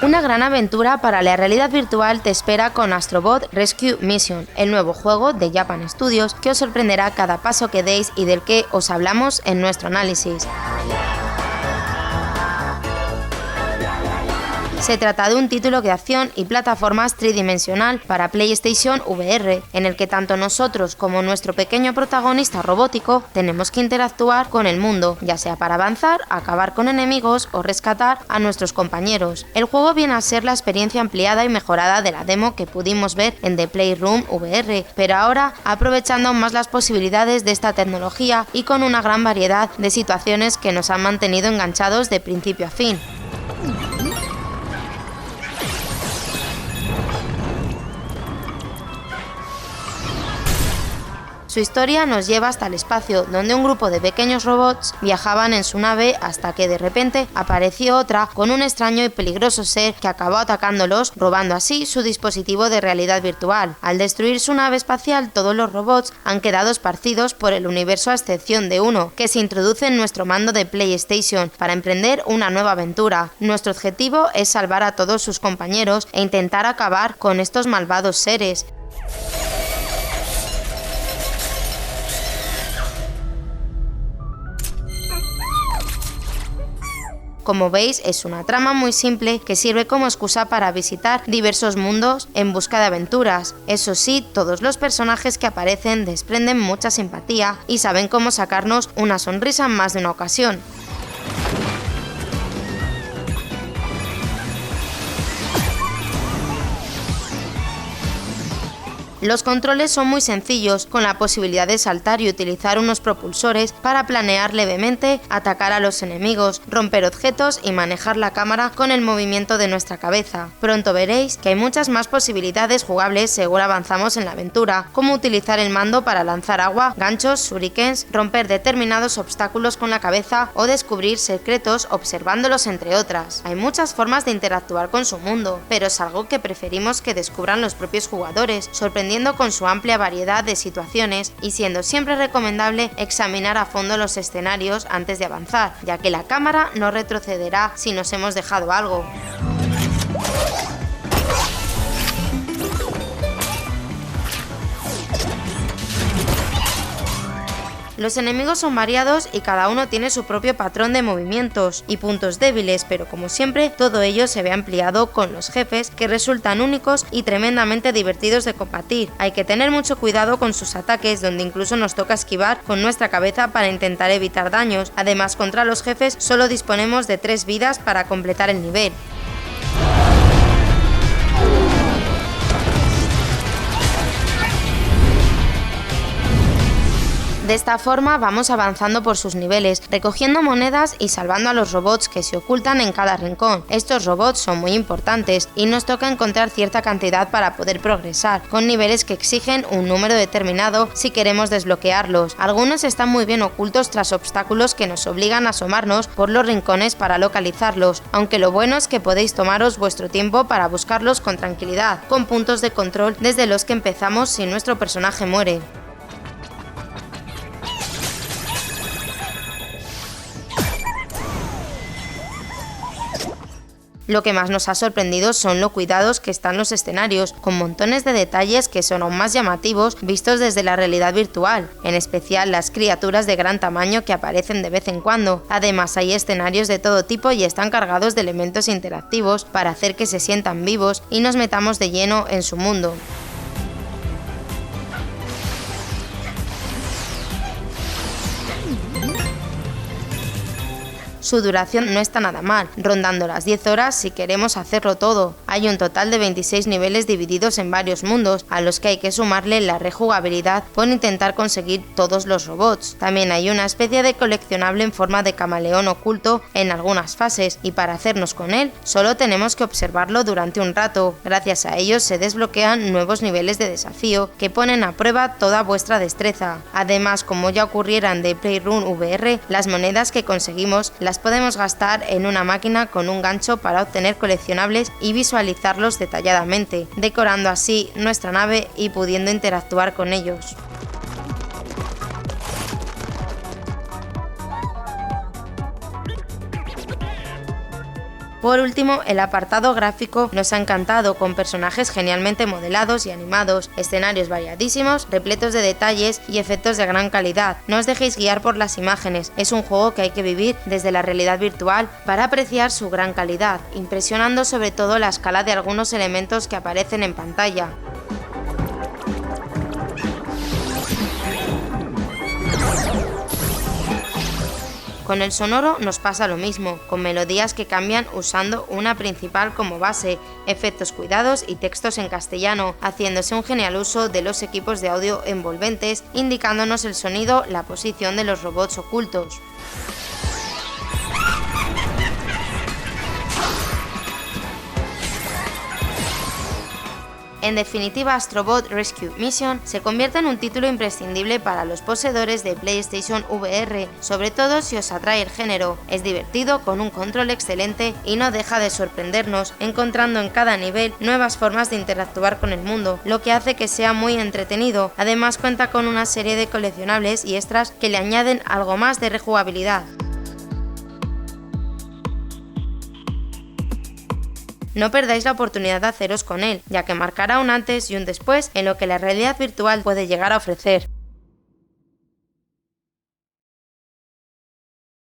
Una gran aventura para la realidad virtual te espera con Astrobot Rescue Mission, el nuevo juego de Japan Studios que os sorprenderá cada paso que deis y del que os hablamos en nuestro análisis. Se trata de un título de acción y plataformas tridimensional para PlayStation VR, en el que tanto nosotros como nuestro pequeño protagonista robótico tenemos que interactuar con el mundo, ya sea para avanzar, acabar con enemigos o rescatar a nuestros compañeros. El juego viene a ser la experiencia ampliada y mejorada de la demo que pudimos ver en The Playroom VR, pero ahora aprovechando aún más las posibilidades de esta tecnología y con una gran variedad de situaciones que nos han mantenido enganchados de principio a fin. Su historia nos lleva hasta el espacio, donde un grupo de pequeños robots viajaban en su nave hasta que de repente apareció otra con un extraño y peligroso ser que acabó atacándolos, robando así su dispositivo de realidad virtual. Al destruir su nave espacial, todos los robots han quedado esparcidos por el universo a excepción de uno, que se introduce en nuestro mando de PlayStation para emprender una nueva aventura. Nuestro objetivo es salvar a todos sus compañeros e intentar acabar con estos malvados seres. Como veis, es una trama muy simple que sirve como excusa para visitar diversos mundos en busca de aventuras. Eso sí, todos los personajes que aparecen desprenden mucha simpatía y saben cómo sacarnos una sonrisa en más de una ocasión. Los controles son muy sencillos, con la posibilidad de saltar y utilizar unos propulsores para planear levemente, atacar a los enemigos, romper objetos y manejar la cámara con el movimiento de nuestra cabeza. Pronto veréis que hay muchas más posibilidades jugables según avanzamos en la aventura, como utilizar el mando para lanzar agua, ganchos, shurikens, romper determinados obstáculos con la cabeza o descubrir secretos observándolos, entre otras. Hay muchas formas de interactuar con su mundo, pero es algo que preferimos que descubran los propios jugadores, sorprendiendo con su amplia variedad de situaciones y siendo siempre recomendable examinar a fondo los escenarios antes de avanzar, ya que la cámara no retrocederá si nos hemos dejado algo. Los enemigos son variados y cada uno tiene su propio patrón de movimientos y puntos débiles, pero como siempre, todo ello se ve ampliado con los jefes, que resultan únicos y tremendamente divertidos de combatir. Hay que tener mucho cuidado con sus ataques, donde incluso nos toca esquivar con nuestra cabeza para intentar evitar daños. Además, contra los jefes solo disponemos de 3 vidas para completar el nivel. De esta forma vamos avanzando por sus niveles, recogiendo monedas y salvando a los robots que se ocultan en cada rincón. Estos robots son muy importantes y nos toca encontrar cierta cantidad para poder progresar, con niveles que exigen un número determinado si queremos desbloquearlos. Algunos están muy bien ocultos tras obstáculos que nos obligan a asomarnos por los rincones para localizarlos, aunque lo bueno es que podéis tomaros vuestro tiempo para buscarlos con tranquilidad, con puntos de control desde los que empezamos si nuestro personaje muere. Lo que más nos ha sorprendido son lo cuidados que están los escenarios, con montones de detalles que son aún más llamativos vistos desde la realidad virtual, en especial las criaturas de gran tamaño que aparecen de vez en cuando. Además, hay escenarios de todo tipo y están cargados de elementos interactivos para hacer que se sientan vivos y nos metamos de lleno en su mundo. Su duración no está nada mal, rondando las 10 horas si queremos hacerlo todo. Hay un total de 26 niveles divididos en varios mundos, a los que hay que sumarle la rejugabilidad por intentar conseguir todos los robots. También hay una especie de coleccionable en forma de camaleón oculto en algunas fases, y para hacernos con él solo tenemos que observarlo durante un rato. Gracias a ellos se desbloquean nuevos niveles de desafío que ponen a prueba toda vuestra destreza. Además, como ya ocurriera en The Playroom VR, las monedas que conseguimos las podemos gastar en una máquina con un gancho para obtener coleccionables y visualizarlos detalladamente, decorando así nuestra nave y pudiendo interactuar con ellos. Por último, el apartado gráfico nos ha encantado, con personajes genialmente modelados y animados, escenarios variadísimos, repletos de detalles y efectos de gran calidad. No os dejéis guiar por las imágenes, es un juego que hay que vivir desde la realidad virtual para apreciar su gran calidad, impresionando sobre todo la escala de algunos elementos que aparecen en pantalla. Con el sonoro nos pasa lo mismo, con melodías que cambian usando una principal como base, efectos cuidados y textos en castellano, haciéndose un genial uso de los equipos de audio envolventes, indicándonos el sonido, la posición de los robots ocultos. En definitiva, Astro Bot Rescue Mission se convierte en un título imprescindible para los poseedores de PlayStation VR, sobre todo si os atrae el género. Es divertido, con un control excelente y no deja de sorprendernos, encontrando en cada nivel nuevas formas de interactuar con el mundo, lo que hace que sea muy entretenido. Además cuenta con una serie de coleccionables y extras que le añaden algo más de rejugabilidad. No perdáis la oportunidad de haceros con él, ya que marcará un antes y un después en lo que la realidad virtual puede llegar a ofrecer.